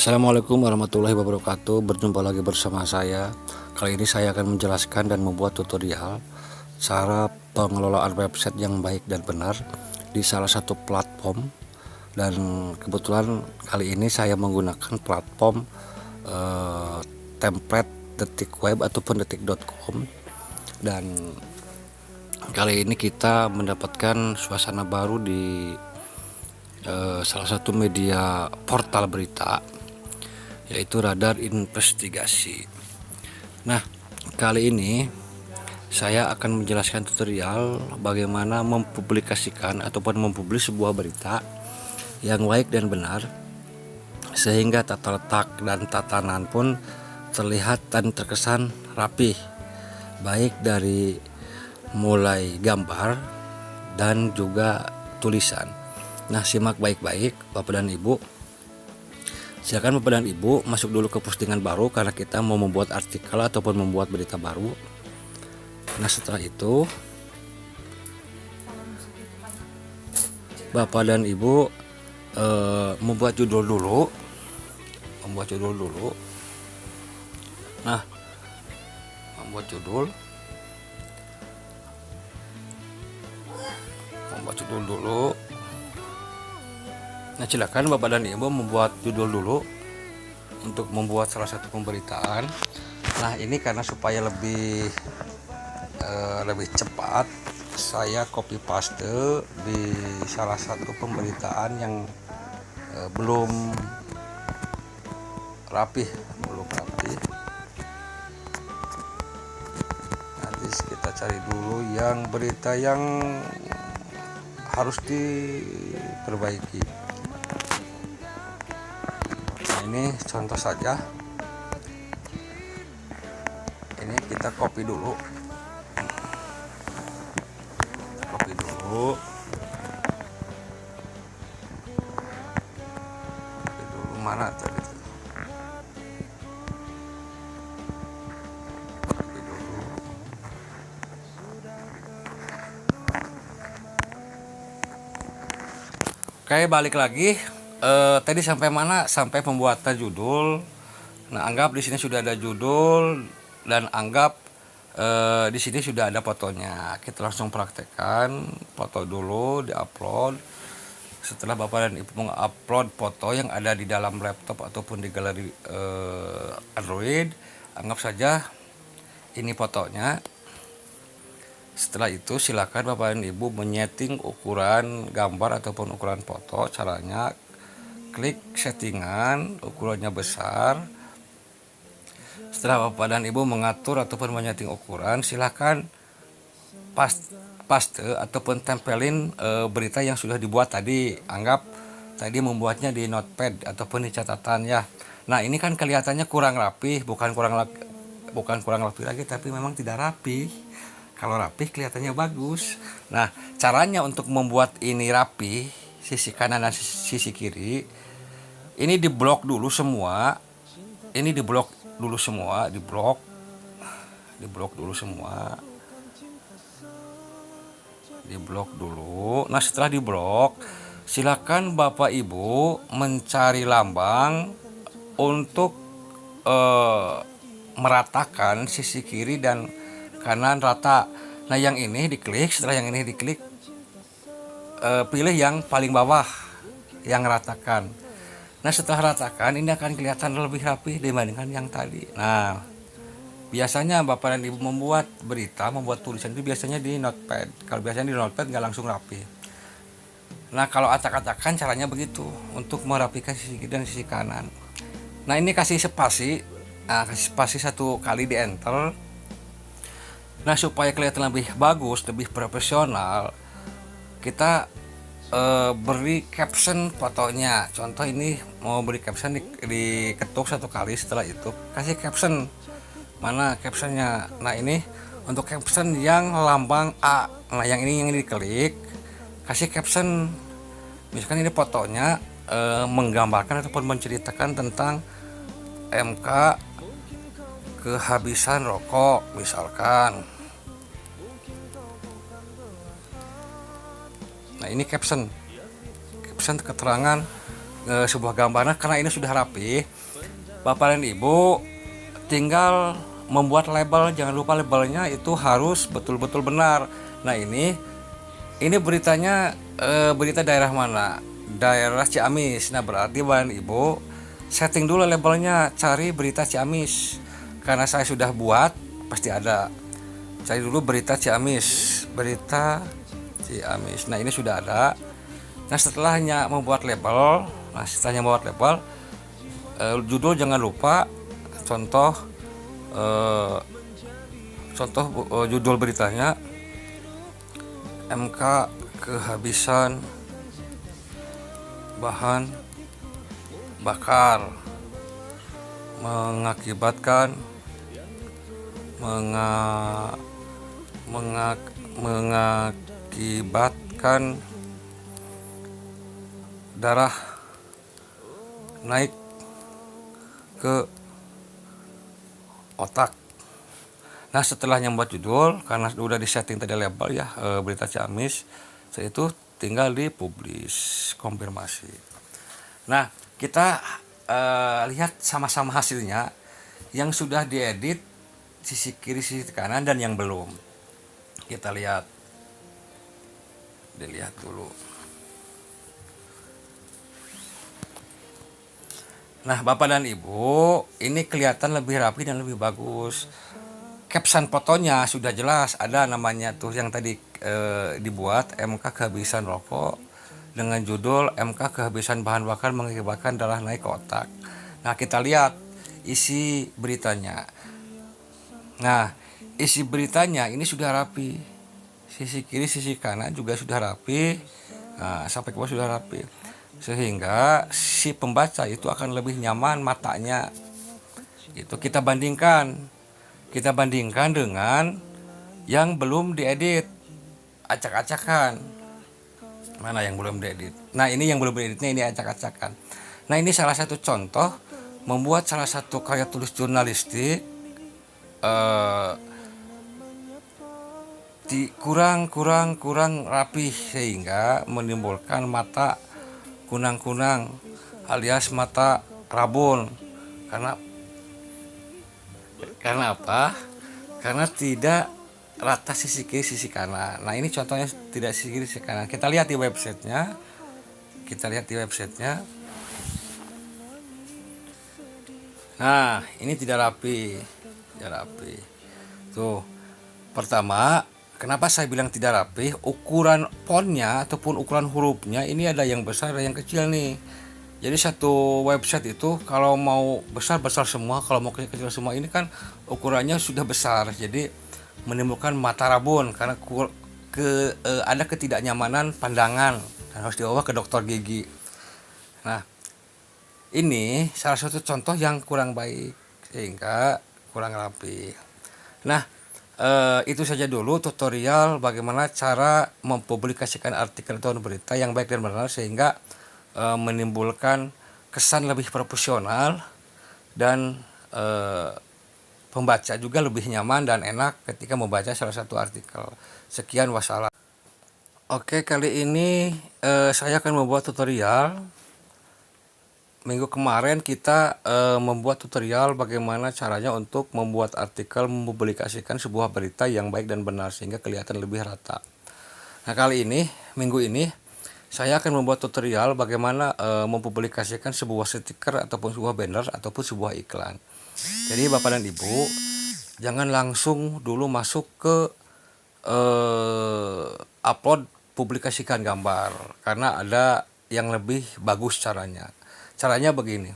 Assalamualaikum warahmatullahi wabarakatuh. Berjumpa lagi bersama saya. Kali ini saya akan menjelaskan dan membuat tutorial cara pengelolaan website yang baik dan benar di salah satu platform. Dan kebetulan kali ini saya menggunakan platform template Detik Web ataupun detik.com. Dan kali ini kita mendapatkan suasana baru di salah satu media portal berita, yaitu Radar Investigasi. Nah, kali ini saya akan menjelaskan tutorial bagaimana mempublikasikan ataupun mempublish sebuah berita yang baik dan benar, sehingga tata letak dan tatanan pun terlihat dan terkesan rapih, baik dari mulai gambar dan juga tulisan. Nah, simak baik-baik Bapak dan Ibu. Silakan Bapak dan Ibu masuk dulu ke postingan baru karena kita mau membuat artikel ataupun membuat berita baru. Nah, setelah itu Bapak dan Ibu membuat judul dulu. Nah, membuat judul dulu. Nah, silakan Bapak dan Ibu membuat judul dulu untuk membuat salah satu pemberitaan. Nah, ini karena supaya lebih cepat, saya copy paste di salah satu pemberitaan yang belum rapih. Nanti kita cari dulu yang berita yang harus diperbaiki. Nah, ini contoh saja. Ini kita copy dulu. Mana tadi? Oke, balik lagi. Tadi sampai mana? Sampai pembuatan judul. Nah, anggap di sini sudah ada judul dan anggap di sini sudah ada fotonya. Kita langsung praktekkan. Foto dulu, diupload. Setelah Bapak dan Ibu mengupload foto yang ada di dalam laptop ataupun di galeri Android, anggap saja ini fotonya. Setelah itu silakan Bapak dan Ibu menyeting ukuran gambar ataupun ukuran foto. Caranya klik settingan, ukurannya besar. Setelah Bapak dan Ibu mengatur ataupun menyeting ukuran, silakan paste ataupun tempelin berita yang sudah dibuat tadi. Anggap tadi membuatnya di notepad ataupun di catatan ya. Nah, ini kan kelihatannya kurang rapi, bukan kurang rapi lagi, tapi memang tidak rapi. Kalau rapi kelihatannya bagus. Nah, caranya untuk membuat ini rapi, sisi kanan dan sisi kiri, ini diblok dulu semua. Diblok dulu semua. Nah, setelah diblok, silakan Bapak Ibu mencari lambang untuk meratakan sisi kiri dan kanan rata. Nah, yang ini diklik. Setelah yang ini diklik, pilih yang paling bawah yang ratakan. Nah, setelah ratakan ini akan kelihatan lebih rapi dibandingkan yang tadi. Nah, biasanya Bapak dan Ibu membuat berita, membuat tulisan itu biasanya di notepad. Kalau biasanya di notepad nggak langsung rapi. Nah, kalau acak-acakan caranya begitu untuk merapikan sisi kiri dan sisi kanan. Nah, ini kasih spasi. Nah, kasih spasi 1 kali di enter. Nah, supaya kelihatan lebih bagus, lebih profesional, kita beri caption fotonya. Contoh ini mau beri caption, diketuk 1 kali. Setelah itu kasih caption. Mana captionnya? Nah, ini untuk caption yang lambang A. Nah, yang ini diklik, kasih caption. Misalkan ini fotonya menggambarkan ataupun menceritakan tentang MK kehabisan rokok misalkan. Nah, ini caption keterangan sebuah gambar. Nah, karena ini sudah rapi, Bapak dan Ibu tinggal membuat label. Jangan lupa labelnya itu harus betul-betul benar. Nah, ini beritanya berita daerah mana? Daerah Ciamis. Nah, berarti Bapak dan Ibu setting dulu labelnya, cari berita Ciamis. Karena saya sudah buat, pasti ada. Cari dulu berita Ciamis, berita Ciamis. Nah, ini sudah ada. Nah, setelahnya membuat label, judul jangan lupa. Contoh eh, judul beritanya, MK kehabisan bahan bakar mengakibatkan mengakibatkan darah naik ke otak. Nah, setelahnya membuat judul, karena sudah disetting tadi label ya, berita Ciamis, setelah itu tinggal dipublish, konfirmasi. Nah, kita lihat sama-sama hasilnya, yang sudah diedit sisi kiri, sisi kanan, dan yang belum. Kita dilihat dulu. Nah, Bapak dan Ibu, ini kelihatan lebih rapi dan lebih bagus. Caption fotonya sudah jelas, ada namanya tuh yang tadi dibuat, MK kehabisan rokok, dengan judul MK kehabisan bahan bakar mengakibatkan darah naik ke otak. Nah, kita lihat isi beritanya. Nah, isi beritanya ini sudah rapi. Sisi kiri, sisi kanan juga sudah rapi. Nah, sampai ke bawah sudah rapi. Sehingga si pembaca itu akan lebih nyaman matanya. Itu kita bandingkan dengan yang belum diedit, acak-acakan. Mana yang belum diedit? Nah, ini yang belum dieditnya, ini acak-acakan. Nah, ini salah satu contoh membuat salah satu karya tulis jurnalistik kurang rapi, sehingga menimbulkan mata kunang-kunang alias mata rabun. Karena apa? Karena tidak rata sisi kiri, sisi kanan. Nah, ini contohnya tidak sisi kiri, sisi kanan. Kita lihat di websitenya. Nah, ini tidak rapi. Tuh. Pertama, kenapa saya bilang tidak rapi? Ukuran fontnya ataupun ukuran hurufnya ini ada yang besar, ada yang kecil nih. Jadi satu website itu kalau mau besar semua, kalau mau kecil semua, ini kan ukurannya sudah besar. Jadi menimbulkan mata rabun karena ada ketidaknyamanan pandangan dan harus dibawa ke dokter gigi. Nah, ini salah satu contoh yang kurang baik sehingga kurang rapi. Nah, itu saja dulu tutorial bagaimana cara mempublikasikan artikel atau berita yang baik dan benar sehingga menimbulkan kesan lebih profesional dan pembaca juga lebih nyaman dan enak ketika membaca salah satu artikel. Sekian, wassalam. Oke, kali ini saya akan membuat tutorial. Minggu kemarin kita membuat tutorial bagaimana caranya untuk membuat artikel, mempublikasikan sebuah berita yang baik dan benar sehingga kelihatan lebih rata. Nah, minggu ini saya akan membuat tutorial bagaimana mempublikasikan sebuah stiker ataupun sebuah banner ataupun sebuah iklan. Jadi Bapak dan Ibu, jangan langsung dulu masuk ke upload publikasikan gambar, karena ada yang lebih bagus caranya. Caranya begini,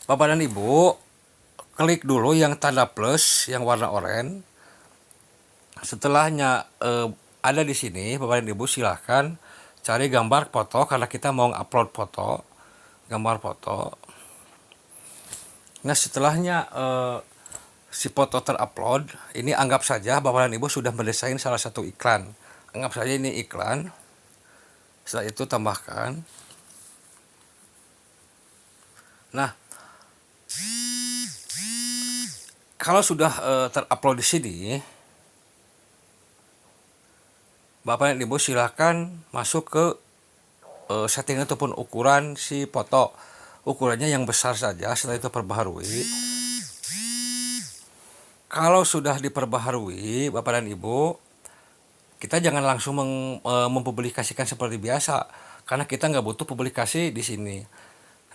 Bapak dan Ibu klik dulu yang tanda plus yang warna oranye. Setelahnya ada di sini, Bapak dan Ibu silahkan cari gambar foto, karena kita mau upload gambar foto. Nah, setelahnya si foto terupload, ini anggap saja Bapak dan Ibu sudah mendesain salah satu iklan. Anggap saja ini iklan. Setelah itu tambahkan. Nah, kalau sudah terupload di sini, Bapak dan Ibu silahkan masuk ke setting ataupun ukuran si foto, ukurannya yang besar saja. Setelah itu perbaharui. Kalau sudah diperbaharui Bapak dan Ibu, kita jangan langsung mempublikasikan seperti biasa, karena kita nggak butuh publikasi di sini.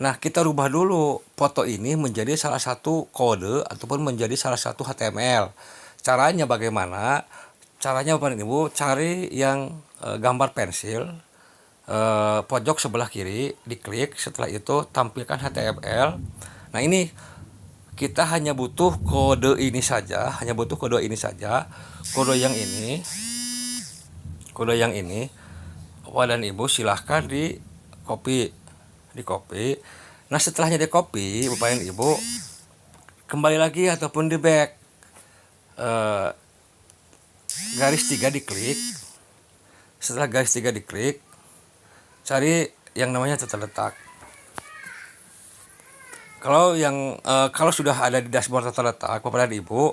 Nah, kita rubah dulu foto ini menjadi salah satu kode ataupun menjadi salah satu HTML. Caranya bagaimana? Caranya Bapak dan Ibu cari yang gambar pensil, pojok sebelah kiri, diklik, setelah itu tampilkan HTML. Nah, ini kita hanya butuh kode ini saja, kode yang ini, Bapak dan Ibu silahkan di copy. Nah, setelahnya di copy Bapak dan Ibu kembali lagi ataupun di back, garis 3 diklik. Setelah garis 3 diklik, cari yang namanya tata letak. Kalau sudah ada di dashboard tata letak Bapak dan Ibu,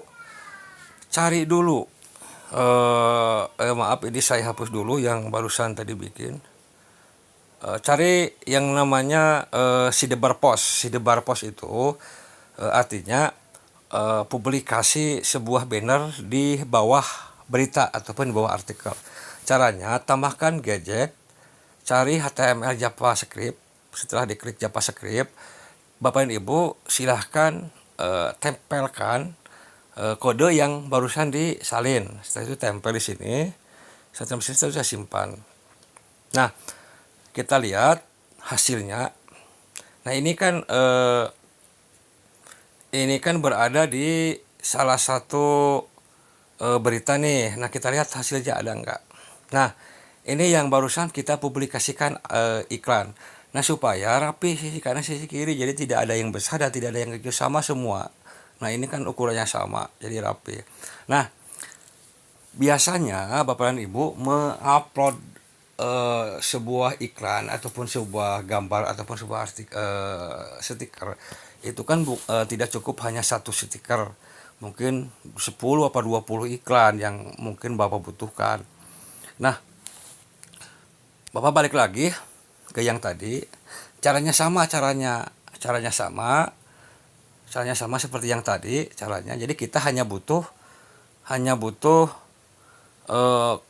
cari dulu, maaf ini saya hapus dulu yang barusan tadi bikin. Cari yang namanya sidebar post itu artinya publikasi sebuah banner di bawah berita ataupun di bawah artikel. Caranya tambahkan gadget, cari HTML JavaScript. Setelah diklik JavaScript, Bapak dan Ibu silahkan tempelkan kode yang barusan disalin. Setelah itu tempel di sini. Setelah itu saya simpan. Nah, kita lihat hasilnya. Nah, ini kan berada di salah satu berita nih. Nah, kita lihat hasilnya ada enggak. Nah, ini yang barusan kita publikasikan iklan. Nah, supaya rapi sisi kanan sisi kiri, jadi tidak ada yang besar dan tidak ada yang kecil, sama semua. Nah, ini kan ukurannya sama, jadi rapi. Nah, biasanya Bapak dan Ibu mengupload sebuah iklan ataupun sebuah gambar ataupun sebuah stiker, itu kan tidak cukup hanya satu stiker, mungkin 10 atau 20 iklan yang mungkin Bapak butuhkan. Nah, Bapak balik lagi ke yang tadi, caranya sama seperti yang tadi caranya. Jadi kita hanya butuh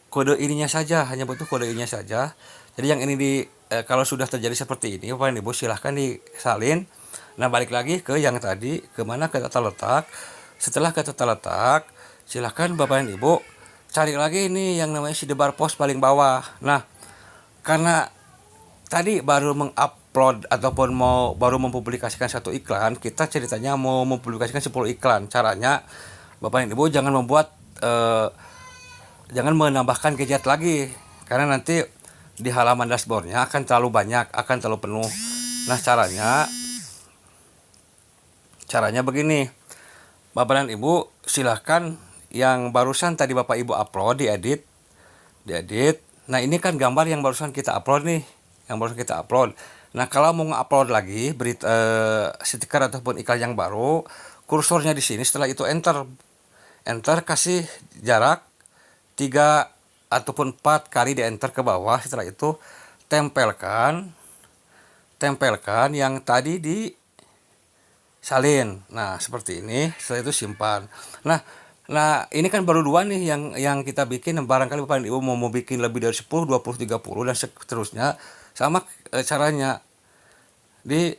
kode ininya saja, Jadi yang ini kalau sudah terjadi seperti ini Bapak dan Ibu silahkan disalin. Nah, balik lagi ke yang tadi, kemana, ke tata letak. Setelah ke tata letak, silahkan Bapak dan Ibu cari lagi ini yang namanya sidebar post paling bawah. Nah, karena tadi baru mengupload ataupun baru mempublikasikan satu iklan, kita ceritanya mau mempublikasikan 10 iklan. Caranya Bapak dan Ibu jangan menambahkan gadget lagi, karena nanti di halaman dashboardnya akan terlalu banyak, akan terlalu penuh. Nah, caranya begini, Bapak dan Ibu silahkan yang barusan tadi Bapak Ibu upload, diedit. Nah, ini kan gambar yang barusan kita upload nih, Nah, kalau mau nge-upload lagi berita, stiker ataupun iklan yang baru, kursornya di sini, setelah itu enter, kasih jarak 3 ataupun 4 kali di enter ke bawah. Setelah itu tempelkan yang tadi disalin. Nah, seperti ini. Setelah itu simpan. Nah, ini kan baru 2 nih yang kita bikin. Barangkali Bapak dan Ibu mau bikin lebih dari 10, 20, 30 dan seterusnya. Sama caranya, di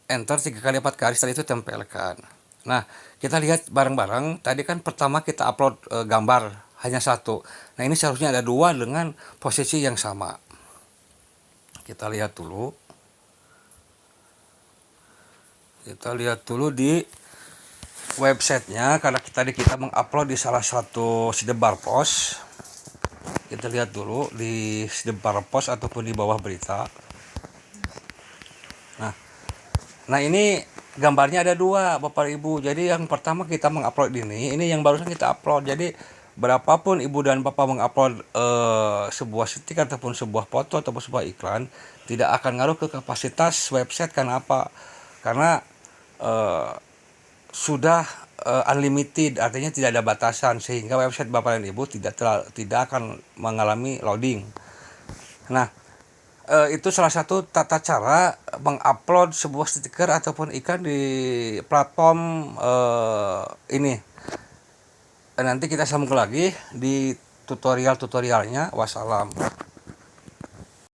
enter 3 kali 4 kali, setelah itu tempelkan. Nah, kita lihat bareng-bareng. Tadi kan pertama kita upload gambar hanya 1. Nah, ini seharusnya ada 2 dengan posisi yang sama. Kita lihat dulu di websitenya, karena kita mengupload di salah satu sidebar post. Kita lihat dulu di sidebar post ataupun di bawah berita. Nah, ini gambarnya ada 2 Bapak Ibu. Jadi yang pertama kita mengupload ini yang barusan kita upload. Jadi berapapun Ibu dan Bapak mengupload sebuah stiker ataupun sebuah foto ataupun sebuah iklan, tidak akan ngaruh ke kapasitas website. Karena apa? Karena sudah unlimited, artinya tidak ada batasan, sehingga website Bapak dan Ibu tidak akan mengalami loading. Nah, Itu salah satu tata cara mengupload sebuah stiker ataupun iklan di platform ini. Nanti kita sambung lagi di tutorialnya. Wassalam.